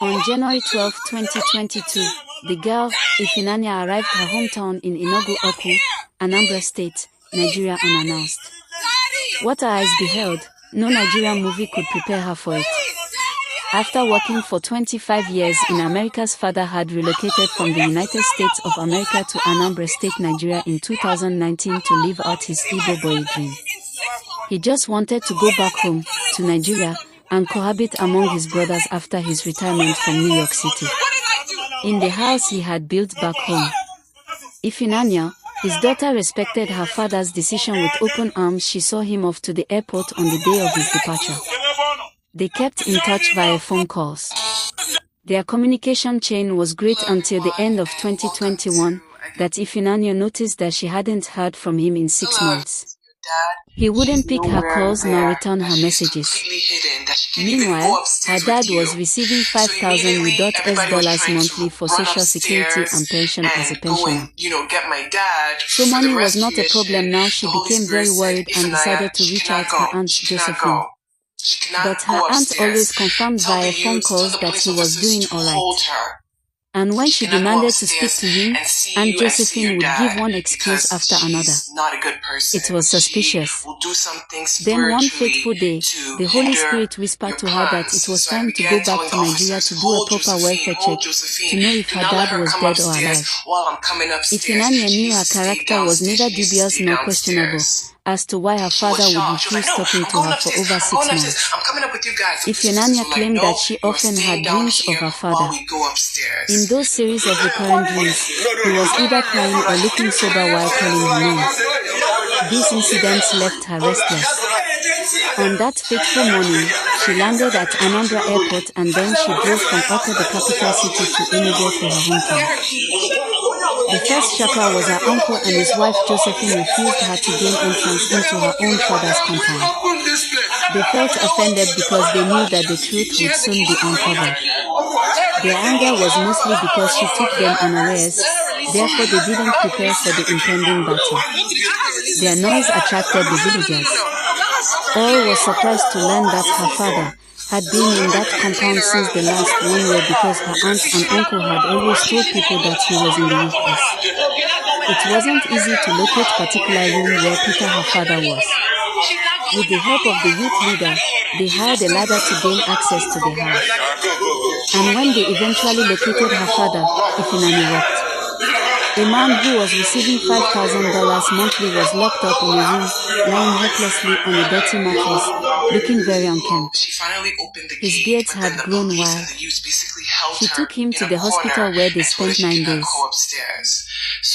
On January 12, 2022, the girl, Ifunanya, arrived her hometown in Enugwu-ukwu, Anambra State, Nigeria unannounced. What her eyes beheld, no Nigerian movie could prepare her for it. After working for 25 years in America's father had relocated from the United States of America to Anambra State, Nigeria in 2019 to live out his Igbo boy dream. He just wanted to go back home, to Nigeria, and cohabit among his brothers after his retirement from New York City. In the house he had built back home. Ifunanya, his daughter, respected her father's decision with open arms. She saw him off to the airport on the day of his departure. They kept in touch via phone calls. Their communication chain was great until the end of 2021, that Ifunanya noticed that she hadn't heard from him in 6 months. He wouldn't pick her calls nor return her messages. Meanwhile, her dad was receiving $5,000 monthly for Social Security and pension as a pensioner. So money was not a problem now. She became very worried and decided to reach out to her aunt Josephine. But her aunt always confirmed via phone calls that he was doing alright. And when she demanded to speak to him, Aunt Josephine would give one excuse after another. It was suspicious. Then one fateful day, the Holy Spirit whispered to her that it was time to go back to Nigeria to do a proper welfare check, to know if her dad was dead or alive. Ifunanya knew her character was neither dubious nor questionable, as to why her father would refuse talking to her for over 6 months. Ifunanya claimed that she often had dreams of her father. In those series of recurrent dreams, he was either crying or looking sober while calling her names. These incidents left her restless. On that fateful morning, she landed at Anambra Airport and then she drove from Oko, the capital city, to Enugu to her hometown. The first shocker was her uncle and his wife Josephine refused her to gain entrance into her own father's compound. They felt offended because they knew that the truth would soon be uncovered. Their anger was mostly because she took them unawares, therefore they didn't prepare for the impending battle. Their noise attracted the villagers. All were surprised to learn that her father had been in that compound since the last 1 year because her aunt and uncle had always told people that he was in the US. It wasn't easy to locate particular room where Peter, her father, was. With the help of the youth leader, they hired a ladder to gain access to the house. And when they eventually located her father, Ifunanya wept. A man who was receiving $5,000 monthly was locked up in a room, lying helplessly on a dirty mattress, looking very unkempt. His beard had grown wild. She took him to the hospital where they spent 9 days.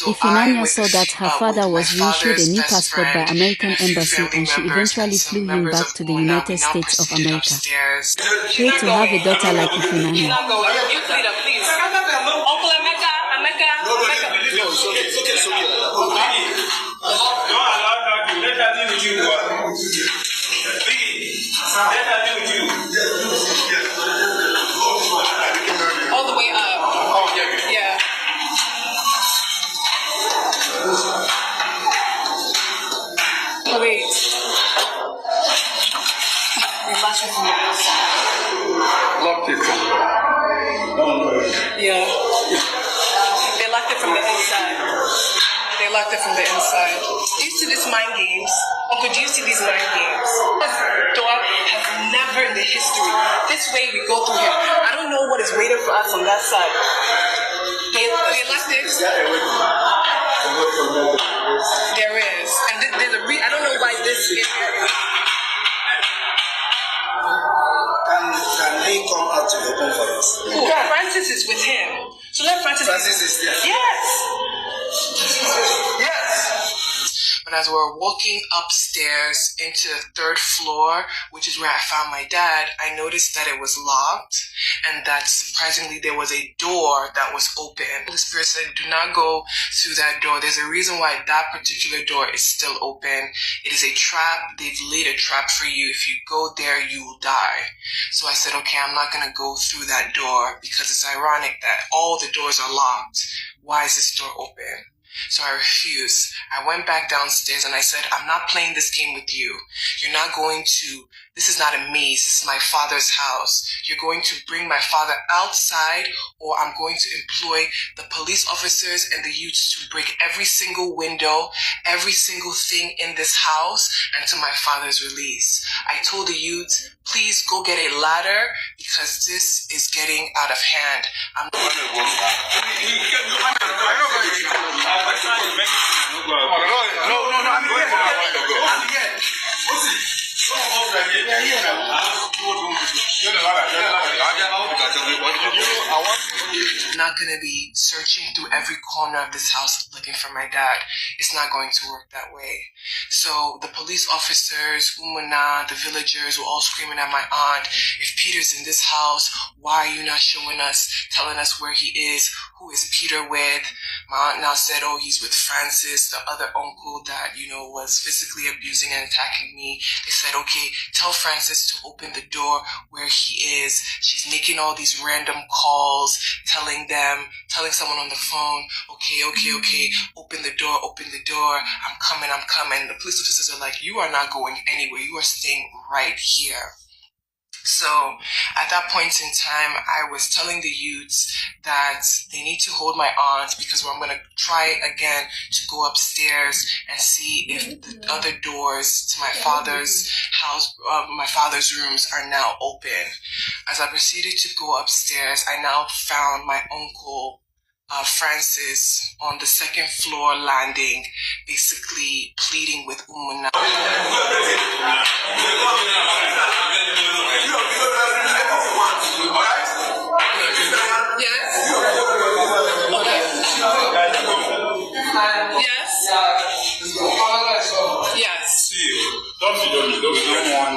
Ifunanya saw that her father was reissued a new passport by American Embassy and she eventually flew him back to the United States of America. Pray to have a daughter like Ifunanya. All the way up. Yeah. Oh, wait. Your lashes from the outside. Locked it. Yeah. They locked it from the inside. They locked it from the inside. Do you see these mind games? Uncle, do you see these mind games? This door has never in the history. This way we go through here. I don't know what is waiting for us on that side. They locked it. Is that a way? There is. And there's a I don't know why this is. Can he come out to open for us? Who? Francis is with him. So let Francis is there. Yes. But as we were walking upstairs into the 3rd floor, which is where I found my dad, I noticed that it was locked and that surprisingly there was a door that was open. The Spirit said, do not go through that door. There's a reason why that particular door is still open. It is a trap. They've laid a trap for you. If you go there, you will die. So I said, okay, I'm not going to go through that door because it's ironic that all the doors are locked. Why is this door open? So I refused. I went back downstairs and I said, I'm not playing this game with you. You're not going to This is not a maze. This is my father's house. You're going to bring my father outside, or I'm going to employ the police officers and the youths to break every single window, every single thing in this house until my father's release. I told the youth, please go get a ladder because this is getting out of hand. Not going to be searching through every corner of this house looking for my dad. It's not going to work that way. So the police officers, Umuna, the villagers were all screaming at my aunt, if Peter's in this house, why are you not showing us, telling us where he is? Who is Peter with? My aunt now said, oh, he's with Francis, the other uncle that, was physically abusing and attacking me. They said, okay, tell Francis to open the door where he is. She's making all these random calls, telling someone on the phone, okay, open the door, I'm coming. The police officers are like, you are not going anywhere, you are staying right here. So at that point in time, I was telling the youths that they need to hold my aunt because I'm going to try again to go upstairs and see if the other doors to my father's house, my father's rooms are now open. As I proceeded to go upstairs, I now found my uncle, Francis, on the second floor landing, basically pleading with Umuna. Yes. Don't want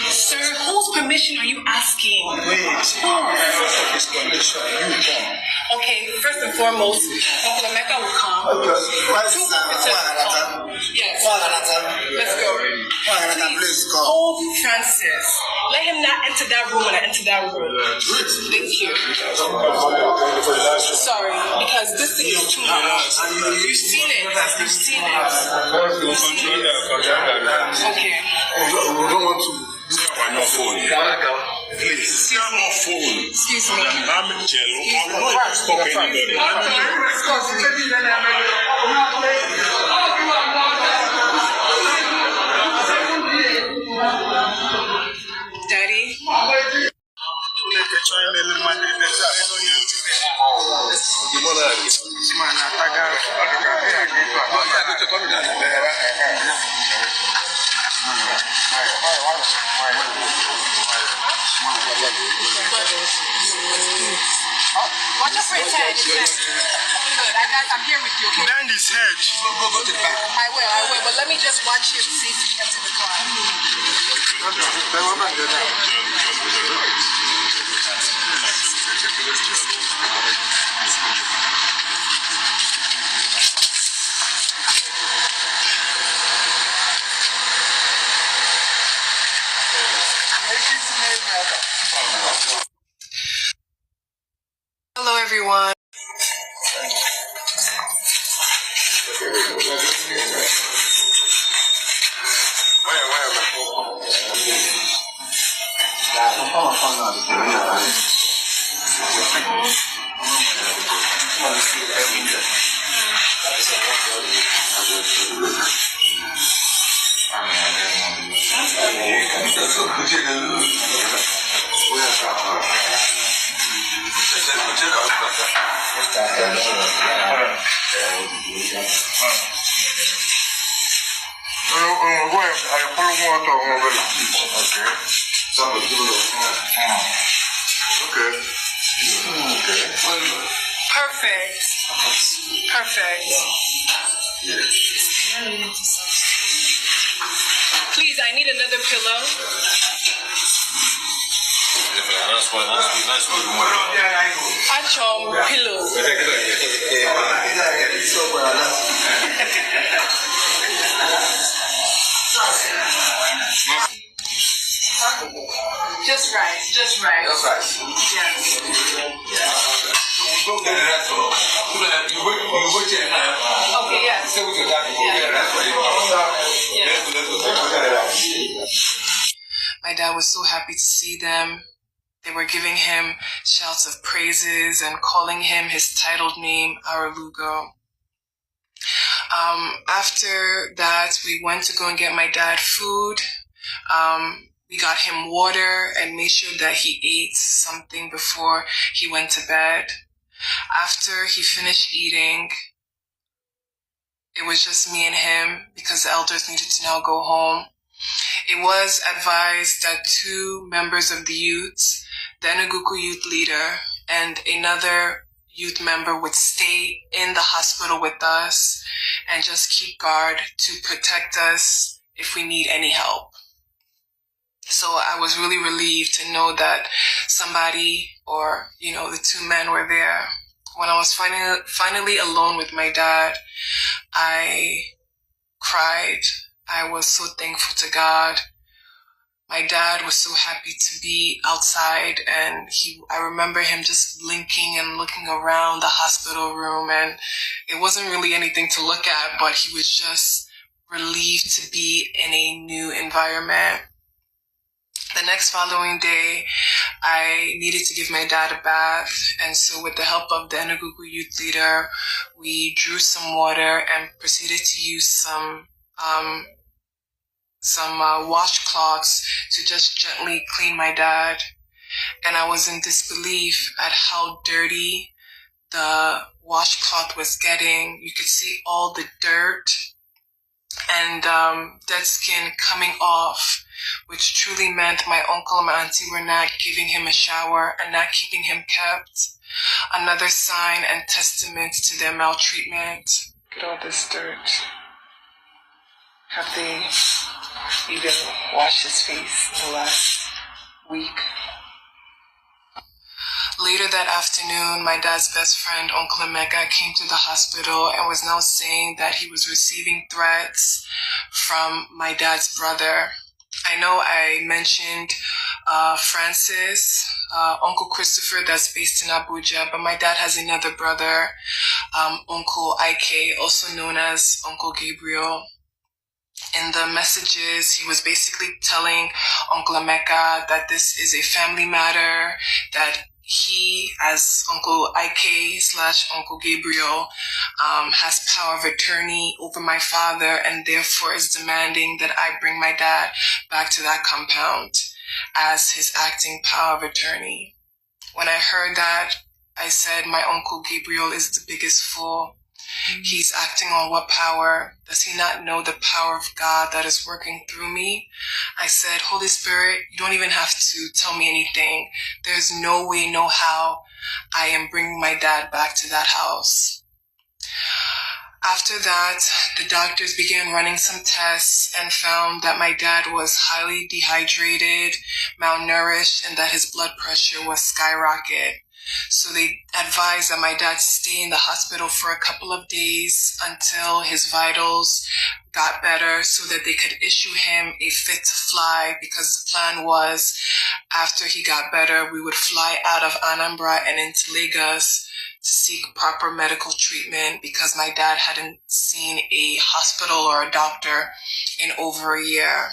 Sir, whose permission are you asking? Okay, first and foremost, Uncle Emeka will come. Yes. Let's go. Please hold Francis. Let him not enter that room when I enter that room. Thank you. Sorry, because this thing is too much. You've seen it. Okay. We don't want to do it on your phone. Please. Excuse me. I'm jello. I'm not stopping anybody. Daddy? Watch your friend's head. Good. I'm here with you, okay? Bend his head. Go to the back. I will. But let me just watch him see if he gets in the car. Hello, everyone. Perfect. Please, I need another pillow. Achom pillow. Just right. Yes. Okay, yes. My dad was so happy to see them. They were giving him shouts of praises and calling him his titled name, Aralugo. After that, we went to go and get my dad food. We got him water and made sure that he ate something before he went to bed. After he finished eating, it was just me and him because the elders needed to now go home. It was advised that 2 members of the youth, the Enugwu-ukwu youth leader and another youth member, would stay in the hospital with us and just keep guard to protect us if we need any help. So I was really relieved to know that somebody, or, the 2 men were there. When I was finally alone with my dad, I cried. I was so thankful to God. My dad was so happy to be outside, and I remember him just blinking and looking around the hospital room, and it wasn't really anything to look at, but he was just relieved to be in a new environment. The next following day, I needed to give my dad a bath, and so with the help of the Enugwu youth leader, we drew some water and proceeded to use some washcloths to just gently clean my dad. And I was in disbelief at how dirty the washcloth was getting. You could see all the dirt and dead skin coming off, which truly meant my uncle and my auntie were not giving him a shower and not keeping him kept. Another sign and testament to their maltreatment. Look at all this dirt. Have they even washed his face in the last week? Later that afternoon, my dad's best friend, Uncle Emeka, came to the hospital and was now saying that he was receiving threats from my dad's brother. I know I mentioned Francis, Uncle Christopher, that's based in Abuja, but my dad has another brother, Uncle Ike, also known as Uncle Gabriel. In the messages, he was basically telling Uncle Emeka that this is a family matter, that he, as Uncle Ike / Uncle Gabriel, has power of attorney over my father and therefore is demanding that I bring my dad back to that compound as his acting power of attorney. When I heard that, I said, my Uncle Gabriel is the biggest fool. He's acting on what power? Does he not know the power of God that is working through me? I said, Holy Spirit, you don't even have to tell me anything. There's no way, no how I am bringing my dad back to that house. After that, the doctors began running some tests and found that my dad was highly dehydrated, malnourished, and that his blood pressure was skyrocket. So they advised that my dad stay in the hospital for a couple of days until his vitals got better so that they could issue him a fit to fly, because the plan was after he got better, we would fly out of Anambra and into Lagos to seek proper medical treatment, because my dad hadn't seen a hospital or a doctor in over a year.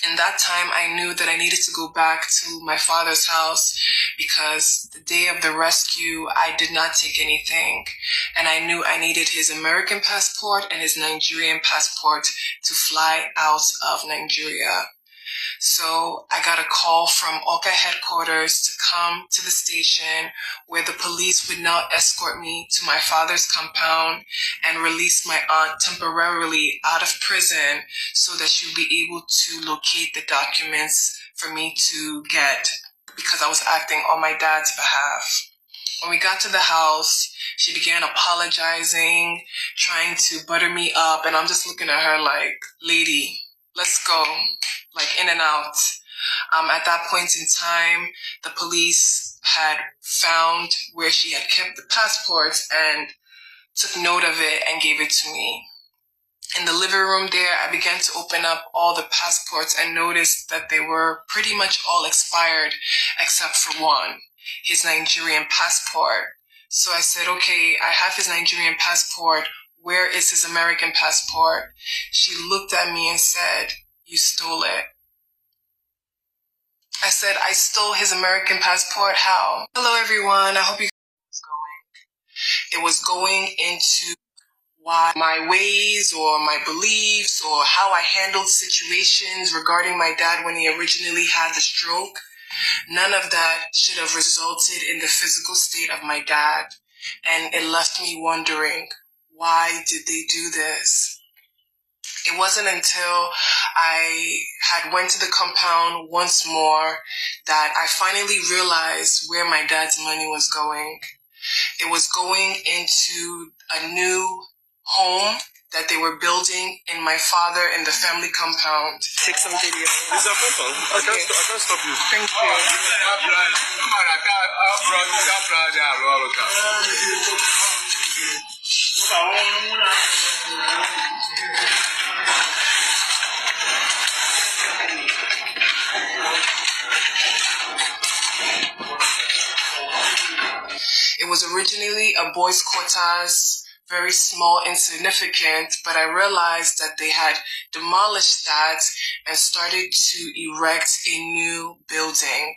In that time, I knew that I needed to go back to my father's house because the day of the rescue, I did not take anything. And I knew I needed his American passport and his Nigerian passport to fly out of Nigeria. So I got a call from Oka headquarters to come to the station where the police would now escort me to my father's compound and release my aunt temporarily out of prison so that she would be able to locate the documents for me to get, because I was acting on my dad's behalf. When we got to the house, she began apologizing, trying to butter me up, and I'm just looking at her like, lady, let's go. Like in and out. At that point in time, the police had found where she had kept the passports and took note of it and gave it to me. In the living room there, I began to open up all the passports and noticed that they were pretty much all expired except for one, his Nigerian passport. So I said, okay, I have his Nigerian passport. Where is his American passport? She looked at me and said, you stole it. said I stole his American passport. How? Hello, everyone. I hope you guys going. It was going into why my ways or my beliefs or how I handled situations regarding my dad when he originally had the stroke. None of that should have resulted in the physical state of my dad. And it left me wondering, why did they do this? It wasn't until I had went to the compound once more that I finally realized where my dad's money was going. It was going into a new home that they were building in my father and the family compound. Take some video. It's a photo. I can't stop you. Thank you. It was originally a boys' quarters, very small, insignificant, but I realized that they had demolished that and started to erect a new building.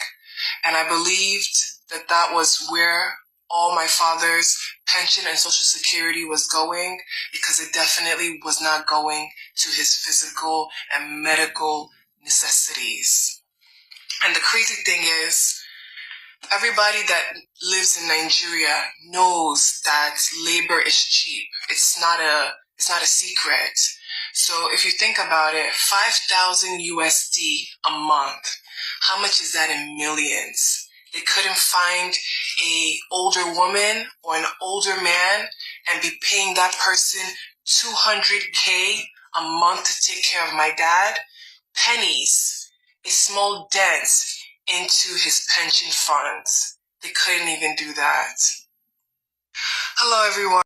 And I believed that that was where all my father's pension and social security was going, because it definitely was not going to his physical and medical necessities. And the crazy thing is, everybody that lives in Nigeria knows that labor is cheap. It's not a secret. So if you think about it, 5,000 USD a month, how much is that in millions? They couldn't find an older woman or an older man and be paying that person 200K a month to take care of my dad. Pennies, a small dent into his pension funds. They couldn't even do that. Hello, everyone.